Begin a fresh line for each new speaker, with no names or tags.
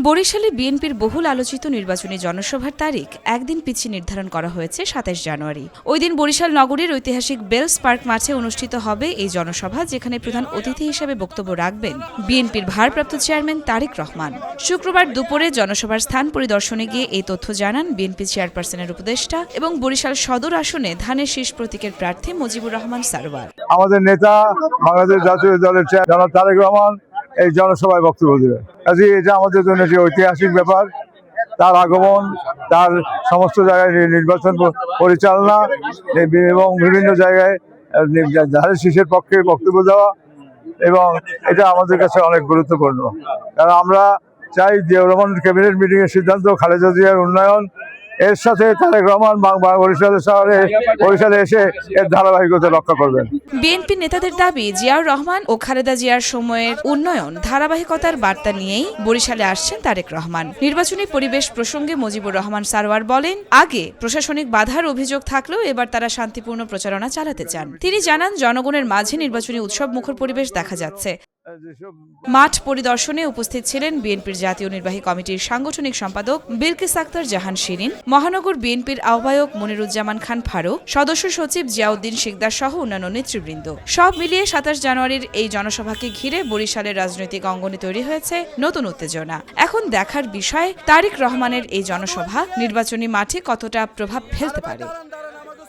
বরিশালে বিএনপির বহুল আলোচিত নির্বাচনী জনসভার তারিখ একদিন পিছিয়ে নির্ধারণ করা হয়েছে ২৭ জানুয়ারি। ওই দিন বরিশাল নগরীর ঐতিহাসিক বেলস পার্ক মাঠে অনুষ্ঠিত হবে এই জনসভা, যেখানে প্রধান অতিথি হিসেবে বক্তব্য রাখবেন বিএনপির ভারপ্রাপ্ত চেয়ারম্যান তারেক রহমান। শুক্রবার দুপুরে জনসভার স্থান পরিদর্শনে গিয়ে এই তথ্য জানান বিএনপি চেয়ারপারসনের উপদেষ্টা এবং বরিশাল সদর আসনে ধানের শীষ প্রতীকের প্রার্থী মুজিবুর রহমান সারোয়ার।
আমাদের নেতা বাংলাদেশ জাতীয় দলের চেয়ারম্যান তারেক রহমান এই জনসভায় বক্তব্য দেবেন। কাজে এটা আমাদের জন্য একটি ঐতিহাসিক ব্যাপার। তার আগমন, তার সমস্ত জায়গায় নির্বাচন পরিচালনা এবং বিভিন্ন জায়গায় ধানের শীষের পক্ষে বক্তব্য দেওয়া, এবং এটা আমাদের কাছে অনেক গুরুত্বপূর্ণ। কারণ আমরা চাই যে রহমান ক্যাবিনেট মিটিংয়ের সিদ্ধান্ত খালেদা জিয়ার উন্নয়ন, এর সাথে তারেক রহমান বরিশালে এসে এর ধারাবাহিকতা রক্ষা করবেন।
বিএনপি নেতাদের দাবি, জিয়াউর রহমান ও খালেদা জিয়ার সময়ের উন্নয়ন ধারাবাহিকতার বার্তা নিয়েই বরিশালে আসছেন তারেক রহমান। নির্বাচনী পরিবেশ প্রসঙ্গে মুজিবুর রহমান সারোয়ার বলেন, আগে প্রশাসনিক বাধার অভিযোগ থাকলেও এবার তারা শান্তিপূর্ণ প্রচারণা চালাতে চান। তিনি জানান, জনগণের মাঝে নির্বাচনী উৎসব মুখর পরিবেশ দেখা যাচ্ছে। মাঠ পরিদর্শনে উপস্থিত ছিলেন বিএনপির জাতীয় নির্বাহী কমিটির সাংগঠনিক সম্পাদক বিলকিস আক্তার জাহান শিরিন, মহানগর বিএনপির আহ্বায়ক মনিরুজ্জামান খান ফারুক, সদস্য সচিব জিয়াউদ্দিন শিকদার সহ অন্যান্য নেতৃবৃন্দ। সব মিলিয়ে ২৭ জানুয়ারির এই জনসভাকে ঘিরে বরিশালের রাজনৈতিক অঙ্গনে তৈরি হয়েছে নতুন উত্তেজনা। এখন দেখার বিষয় তারেক রহমানের এই জনসভা নির্বাচনী মাঠে কতটা প্রভাব ফেলতে পারে।